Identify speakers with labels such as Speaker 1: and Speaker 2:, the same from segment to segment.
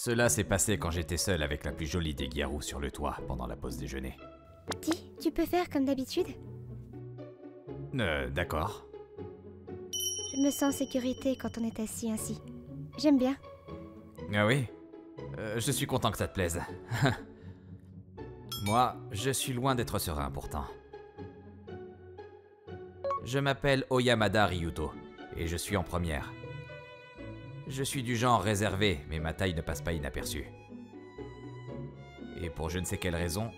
Speaker 1: Cela s'est passé quand j'étais seul avec la plus jolie des Gyaru sur le toit pendant la pause déjeuner.
Speaker 2: Dis, tu peux faire comme d'habitude?
Speaker 1: D'accord.
Speaker 2: Je me sens en sécurité quand on est assis ainsi. J'aime bien.
Speaker 1: Ah oui? Je suis content que ça te plaise. Moi, je suis loin d'être serein pourtant. Je m'appelle Oyamada Ryuto, et je suis en première. Je suis du genre réservé, mais ma taille ne passe pas inaperçue. Et pour je ne sais quelle raison,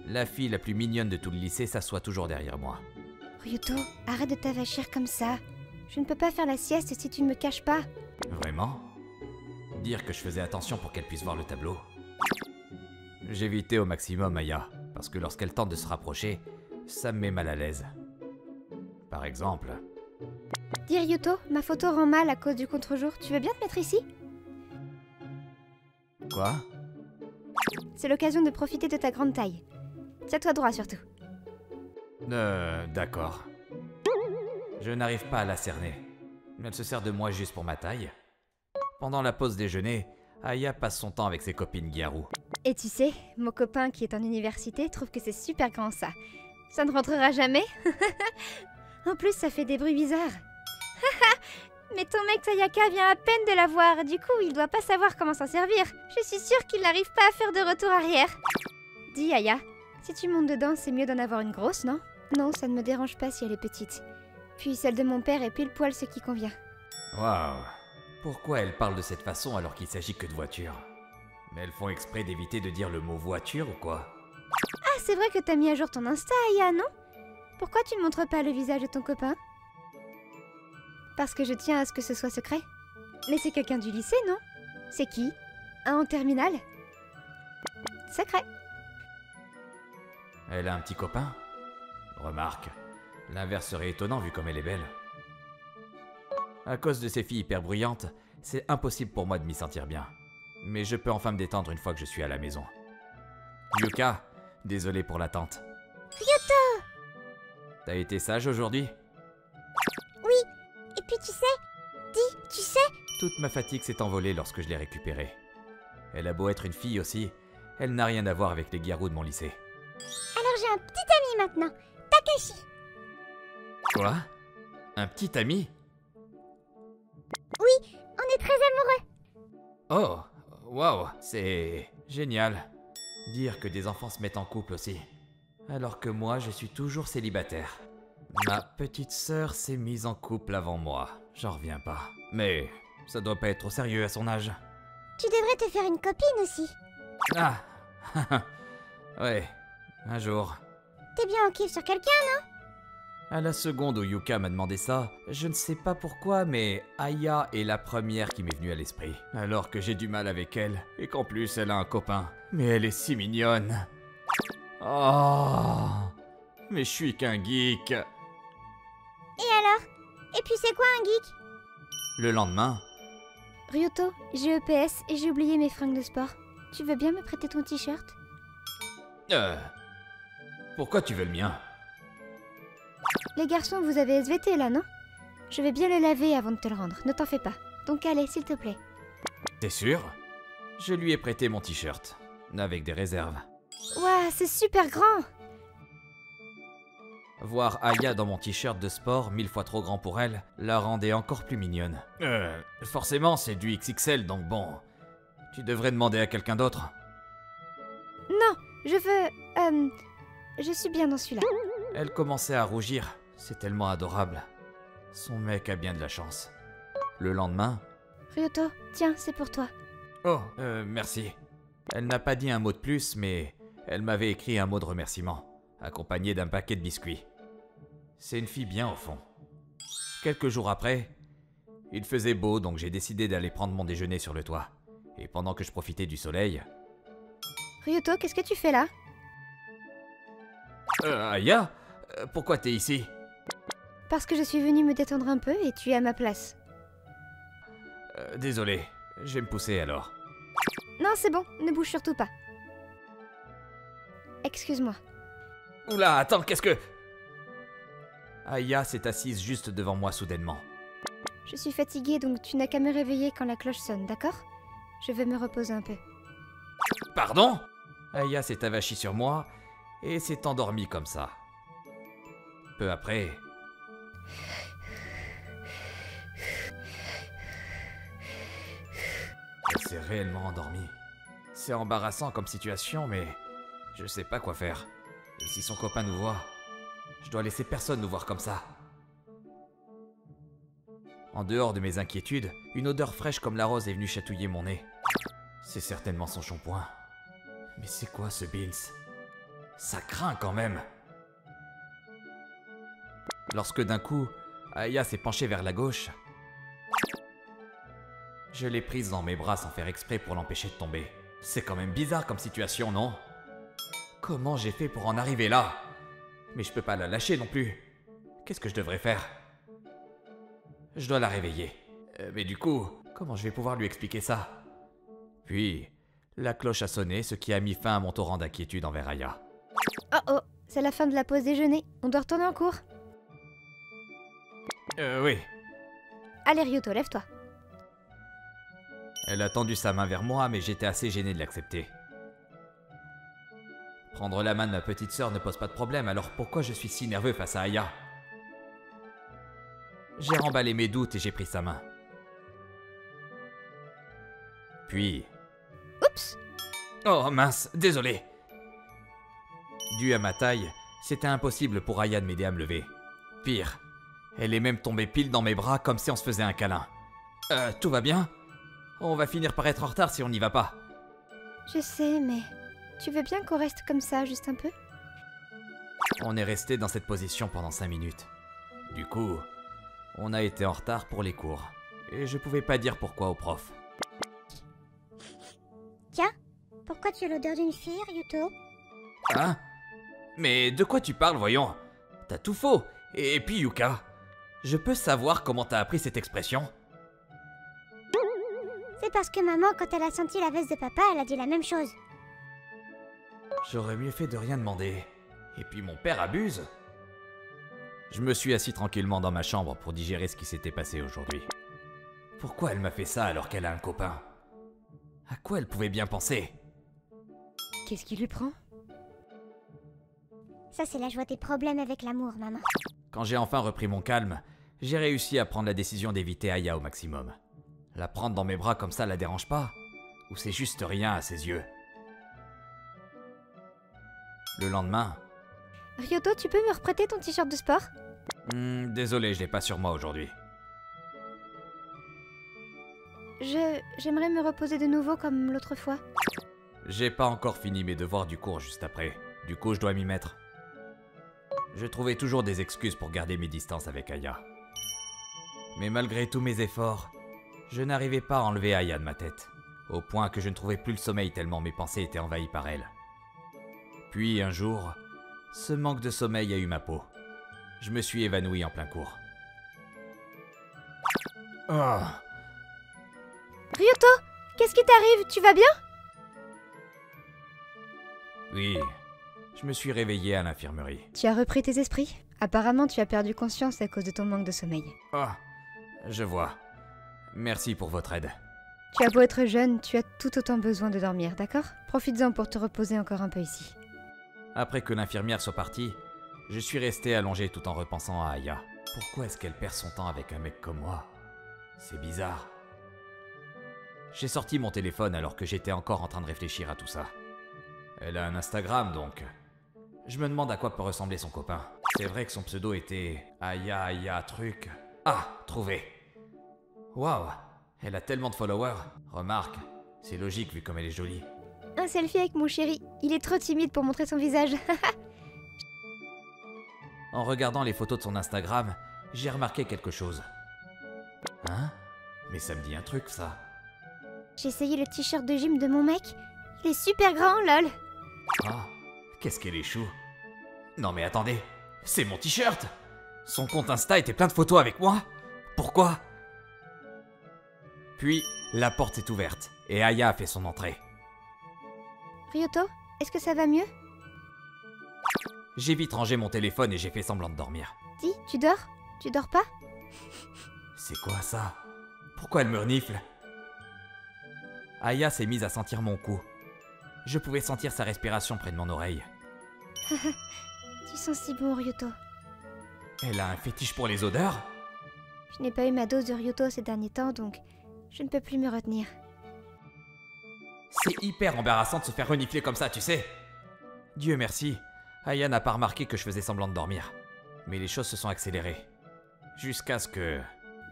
Speaker 1: la fille la plus mignonne de tout le lycée s'assoit toujours derrière moi.
Speaker 2: Ryuto, arrête de t'avachir comme ça. Je ne peux pas faire la sieste si tu ne me caches pas.
Speaker 1: Vraiment? Dire que je faisais attention pour qu'elle puisse voir le tableau. J'évitais au maximum Aya, parce que lorsqu'elle tente de se rapprocher, ça me met mal à l'aise. Par exemple...
Speaker 2: Dis Ryuto, ma photo rend mal à cause du contre-jour. Tu veux bien te mettre ici?
Speaker 1: Quoi?
Speaker 2: C'est l'occasion de profiter de ta grande taille. Tiens-toi droit surtout.
Speaker 1: D'accord. Je n'arrive pas à la cerner. Elle se sert de moi juste pour ma taille. Pendant la pause déjeuner, Aya passe son temps avec ses copines Gyaru.
Speaker 2: Et tu sais, mon copain qui est en université trouve que c'est super grand ça. Ça ne rentrera jamais. En plus, ça fait des bruits bizarres. Mais ton mec Sayaka vient à peine de la voir, du coup il doit pas savoir comment s'en servir. Je suis sûre qu'il n'arrive pas à faire de retour arrière. Dis Aya, si tu montes dedans, c'est mieux d'en avoir une grosse, non? Non, ça ne me dérange pas si elle est petite. Puis celle de mon père est pile poil ce qui convient.
Speaker 1: Waouh. Pourquoi elles parlent de cette façon alors qu'il s'agit que de voitures? Mais elles font exprès d'éviter de dire le mot voiture ou quoi?
Speaker 2: Ah, c'est vrai que t'as mis à jour ton Insta, Aya, non? Pourquoi tu ne montres pas le visage de ton copain? Parce que je tiens à ce que ce soit secret. Mais c'est quelqu'un du lycée, non? C'est qui? Un en terminale? Secret.
Speaker 1: Elle a un petit copain? Remarque, l'inverse serait étonnant vu comme elle est belle. À cause de ces filles hyper bruyantes, c'est impossible pour moi de m'y sentir bien. Mais je peux enfin me détendre une fois que je suis à la maison. Yuka, désolé pour l'attente.
Speaker 2: Ryuto!
Speaker 1: T'as été sage aujourd'hui?
Speaker 2: Oui, et puis tu sais, dis, tu sais...
Speaker 1: Toute ma fatigue s'est envolée lorsque je l'ai récupérée. Elle a beau être une fille aussi, elle n'a rien à voir avec les Gyaru de mon lycée.
Speaker 2: Alors j'ai un petit ami maintenant, Takashi.
Speaker 1: Quoi? Un petit ami?
Speaker 2: Oui, on est très amoureux.
Speaker 1: Oh, waouh, c'est génial. Dire que des enfants se mettent en couple aussi. Alors que moi, je suis toujours célibataire. Ma petite sœur s'est mise en couple avant moi. J'en reviens pas. Mais ça doit pas être trop sérieux à son âge.
Speaker 2: Tu devrais te faire une copine aussi.
Speaker 1: Ah, ouais, un jour.
Speaker 2: T'es bien en kiff sur quelqu'un, non?
Speaker 1: À la seconde où Yuka m'a demandé ça, je ne sais pas pourquoi, mais Aya est la première qui m'est venue à l'esprit. Alors que j'ai du mal avec elle, et qu'en plus elle a un copain. Mais elle est si mignonne. Oh, mais je suis qu'un geek.
Speaker 2: Et alors? Et puis c'est quoi un geek?
Speaker 1: Le lendemain,
Speaker 2: Ryuto, j'ai EPS et j'ai oublié mes fringues de sport. Tu veux bien me prêter ton t-shirt?
Speaker 1: pourquoi tu veux le mien?
Speaker 2: Les garçons, vous avez SVT là, non? Je vais bien le laver avant de te le rendre, ne t'en fais pas. Donc allez, s'il te plaît.
Speaker 1: T'es sûr? Je lui ai prêté mon t-shirt, avec des réserves.
Speaker 2: Ouah, c'est super grand!
Speaker 1: Voir Aya dans mon t-shirt de sport, 1000 fois trop grand pour elle, la rendait encore plus mignonne. Forcément, c'est du XXL, donc bon... Tu devrais demander à quelqu'un d'autre.
Speaker 2: Non, je veux... je suis bien dans celui-là.
Speaker 1: Elle commençait à rougir, c'est tellement adorable. Son mec a bien de la chance. Le lendemain...
Speaker 2: Ryuto, tiens, c'est pour toi.
Speaker 1: Oh, merci. Elle n'a pas dit un mot de plus, mais elle m'avait écrit un mot de remerciement, accompagné d'un paquet de biscuits. C'est une fille bien au fond. Quelques jours après, il faisait beau, donc j'ai décidé d'aller prendre mon déjeuner sur le toit. Et pendant que je profitais du soleil...
Speaker 2: Ryuto, qu'est-ce que tu fais là?
Speaker 1: Aya, pourquoi t'es ici?
Speaker 2: Parce que je suis venue me détendre un peu et tu es à ma place.
Speaker 1: Désolé, je vais me pousser alors.
Speaker 2: Non, c'est bon, ne bouge surtout pas. Excuse-moi.
Speaker 1: Oula, attends, qu'est-ce que... Aya s'est assise juste devant moi soudainement.
Speaker 2: Je suis fatiguée, donc tu n'as qu'à me réveiller quand la cloche sonne, d'accord? Je vais me reposer un peu.
Speaker 1: Pardon? Aya s'est avachie sur moi et s'est endormie comme ça. Peu après... Elle s'est réellement endormie. C'est embarrassant comme situation, mais je sais pas quoi faire. Et si son copain nous voit, je dois laisser personne nous voir comme ça. En dehors de mes inquiétudes, une odeur fraîche comme la rose est venue chatouiller mon nez. C'est certainement son shampoing. Mais c'est quoi ce Beans? Ça craint quand même. Lorsque d'un coup, Aya s'est penchée vers la gauche, je l'ai prise dans mes bras sans faire exprès pour l'empêcher de tomber. C'est quand même bizarre comme situation, non? Comment j'ai fait pour en arriver là? Mais je peux pas la lâcher non plus. Qu'est-ce que je devrais faire? Je dois la réveiller. Mais du coup, comment je vais pouvoir lui expliquer ça? Puis, la cloche a sonné, ce qui a mis fin à mon torrent d'inquiétude envers Aya.
Speaker 2: Oh oh, c'est la fin de la pause déjeuner. On doit retourner en cours.
Speaker 1: Oui.
Speaker 2: Allez Ryuto, lève-toi.
Speaker 1: Elle a tendu sa main vers moi, mais j'étais assez gêné de l'accepter. Prendre la main de ma petite sœur ne pose pas de problème, alors pourquoi je suis si nerveux face à Aya? J'ai remballé mes doutes et j'ai pris sa main. Puis...
Speaker 2: Oups!
Speaker 1: Oh mince, désolé. Dû à ma taille, c'était impossible pour Aya de m'aider à me lever. Pire, elle est même tombée pile dans mes bras comme si on se faisait un câlin. Tout va bien? On va finir par être en retard si on n'y va pas.
Speaker 2: Je sais, mais... Tu veux bien qu'on reste comme ça, juste un peu?
Speaker 1: On est resté dans cette position pendant 5 minutes. Du coup, on a été en retard pour les cours. Et je pouvais pas dire pourquoi au prof.
Speaker 3: Tiens, pourquoi tu as l'odeur d'une fille, Ryuto?
Speaker 1: Hein? Mais de quoi tu parles, voyons? T'as tout faux. Et puis Yuka, je peux savoir comment t'as appris cette expression?
Speaker 3: C'est parce que maman, quand elle a senti la veste de papa, elle a dit la même chose.
Speaker 1: J'aurais mieux fait de rien demander. Et puis mon père abuse. Je me suis assis tranquillement dans ma chambre pour digérer ce qui s'était passé aujourd'hui. Pourquoi elle m'a fait ça alors qu'elle a un copain? À quoi elle pouvait bien penser?
Speaker 2: Qu'est-ce qui lui prend?
Speaker 3: Ça, c'est la joie des problèmes avec l'amour, maman.
Speaker 1: Quand j'ai enfin repris mon calme, j'ai réussi à prendre la décision d'éviter Aya au maximum. La prendre dans mes bras comme ça la dérange pas? Ou c'est juste rien à ses yeux? Le lendemain...
Speaker 2: Ryuto, tu peux me reprêter ton t-shirt de sport?
Speaker 1: Désolé, je l'ai pas sur moi aujourd'hui.
Speaker 2: J'aimerais me reposer de nouveau comme l'autre fois.
Speaker 1: J'ai pas encore fini mes devoirs du cours juste après. Du coup, je dois m'y mettre. Je trouvais toujours des excuses pour garder mes distances avec Aya. Mais malgré tous mes efforts, je n'arrivais pas à enlever Aya de ma tête. Au point que je ne trouvais plus le sommeil tellement mes pensées étaient envahies par elle. Puis un jour, ce manque de sommeil a eu ma peau. Je me suis évanoui en plein cours. Oh.
Speaker 2: Ryuto, qu'est-ce qui t'arrive? Tu vas bien?
Speaker 1: Oui, je me suis réveillé à l'infirmerie.
Speaker 2: Tu as repris tes esprits? Apparemment, tu as perdu conscience à cause de ton manque de sommeil.
Speaker 1: Oh, je vois. Merci pour votre aide.
Speaker 2: Tu as beau être jeune, tu as tout autant besoin de dormir, d'accord? Profites-en pour te reposer encore un peu ici.
Speaker 1: Après que l'infirmière soit partie, je suis resté allongé tout en repensant à Aya. Pourquoi est-ce qu'elle perd son temps avec un mec comme moi? C'est bizarre. J'ai sorti mon téléphone alors que j'étais encore en train de réfléchir à tout ça. Elle a un Instagram donc. Je me demande à quoi peut ressembler son copain. C'est vrai que son pseudo était Aya truc. Ah, trouvé. Waouh, elle a tellement de followers. Remarque, c'est logique vu comme elle est jolie.
Speaker 2: Un selfie avec mon chéri. Il est trop timide pour montrer son visage.
Speaker 1: En regardant les photos de son Instagram, j'ai remarqué quelque chose. Hein? Mais ça me dit un truc, ça.
Speaker 3: J'ai essayé le t-shirt de gym de mon mec. Il est super grand, lol.
Speaker 1: Ah, qu'est-ce qu'elle est chou. Non mais attendez, c'est mon t-shirt. Son compte Insta était plein de photos avec moi. Pourquoi? Puis, la porte s'est ouverte et Aya a fait son entrée.
Speaker 2: Ryuto, est-ce que ça va mieux?
Speaker 1: J'ai vite rangé mon téléphone et j'ai fait semblant de dormir.
Speaker 2: Dis, tu dors? Tu dors pas?
Speaker 1: C'est quoi ça? Pourquoi elle me renifle? Aya s'est mise à sentir mon cou. Je pouvais sentir sa respiration près de mon oreille.
Speaker 3: Tu sens si bon, Ryuto.
Speaker 1: Elle a un fétiche pour les odeurs?
Speaker 3: Je n'ai pas eu ma dose de Ryuto ces derniers temps, donc je ne peux plus me retenir.
Speaker 1: C'est hyper embarrassant de se faire renifler comme ça, tu sais. Dieu merci, Aya n'a pas remarqué que je faisais semblant de dormir. Mais les choses se sont accélérées. Jusqu'à ce que...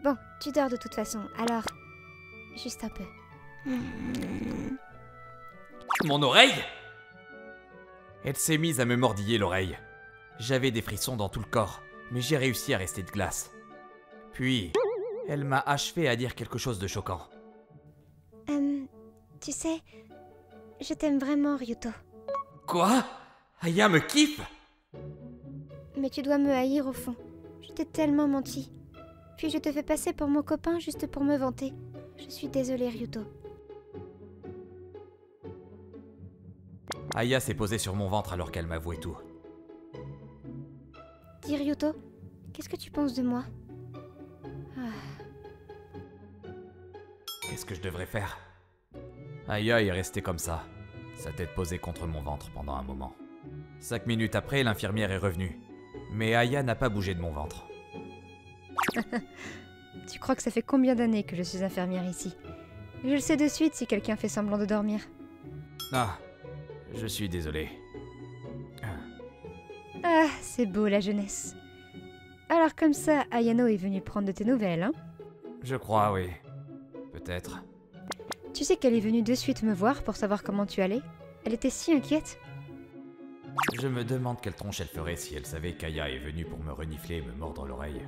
Speaker 3: Bon, tu dors de toute façon, alors... Juste un peu.
Speaker 1: Mon oreille? Elle s'est mise à me mordiller l'oreille. J'avais des frissons dans tout le corps, mais j'ai réussi à rester de glace. Puis, elle m'a achevé à dire quelque chose de choquant.
Speaker 3: Tu sais, je t'aime vraiment, Ryuto.
Speaker 1: Quoi? Aya me kiffe?
Speaker 3: Mais tu dois me haïr au fond. Je t'ai tellement menti. Puis je te fais passer pour mon copain juste pour me vanter. Je suis désolée, Ryuto.
Speaker 1: Aya s'est posée sur mon ventre alors qu'elle m'avouait tout.
Speaker 3: Dis, Ryuto, qu'est-ce que tu penses de moi?
Speaker 1: Qu'est-ce que je devrais faire? Aya est restée comme ça, sa tête posée contre mon ventre pendant un moment. 5 minutes après, l'infirmière est revenue. Mais Aya n'a pas bougé de mon ventre.
Speaker 2: Tu crois que ça fait combien d'années que je suis infirmière ici? Je le sais de suite si quelqu'un fait semblant de dormir.
Speaker 1: Ah, je suis désolé.
Speaker 2: Ah, c'est beau la jeunesse. Alors comme ça, Ayano est venue prendre de tes nouvelles, hein?
Speaker 1: Je crois, oui. Peut-être.
Speaker 2: Tu sais qu'elle est venue de suite me voir pour savoir comment tu allais? Elle était si inquiète.
Speaker 1: Je me demande quelle tronche elle ferait si elle savait qu'Aya est venue pour me renifler et me mordre l'oreille.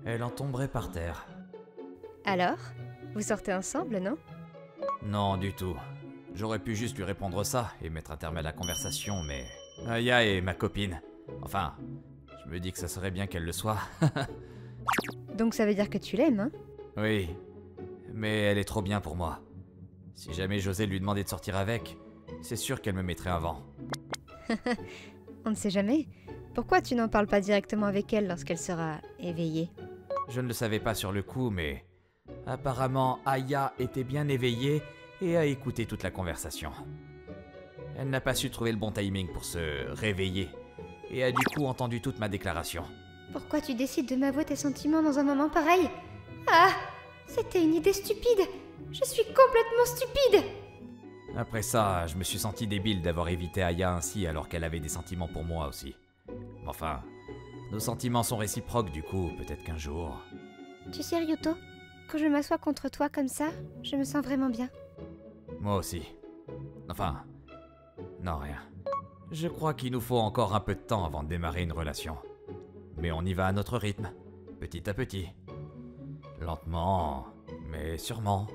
Speaker 1: Elle en tomberait par terre.
Speaker 2: Alors? Vous sortez ensemble, non?
Speaker 1: Non, du tout. J'aurais pu juste lui répondre ça et mettre un terme à la conversation, mais... Aya est ma copine. Enfin, je me dis que ça serait bien qu'elle le soit.
Speaker 2: Donc ça veut dire que tu l'aimes, hein?
Speaker 1: Oui, mais elle est trop bien pour moi. Si jamais j'osais lui demander de sortir avec, c'est sûr qu'elle me mettrait un vent.
Speaker 2: On ne sait jamais. Pourquoi tu n'en parles pas directement avec elle lorsqu'elle sera éveillée?
Speaker 1: Je ne le savais pas sur le coup, mais... apparemment, Aya était bien éveillée et a écouté toute la conversation. Elle n'a pas su trouver le bon timing pour se réveiller, et a du coup entendu toute ma déclaration.
Speaker 3: Pourquoi tu décides de m'avouer tes sentiments dans un moment pareil? Ah! C'était une idée stupide! Je suis complètement stupide!
Speaker 1: Après ça, je me suis senti débile d'avoir évité Aya ainsi alors qu'elle avait des sentiments pour moi aussi. Enfin, nos sentiments sont réciproques du coup, peut-être qu'un jour...
Speaker 3: Tu sais, Ryuto, quand je m'assois contre toi comme ça, je me sens vraiment bien.
Speaker 1: Moi aussi. Enfin... non, rien. Je crois qu'il nous faut encore un peu de temps avant de démarrer une relation. Mais on y va à notre rythme, petit à petit. Lentement, mais sûrement.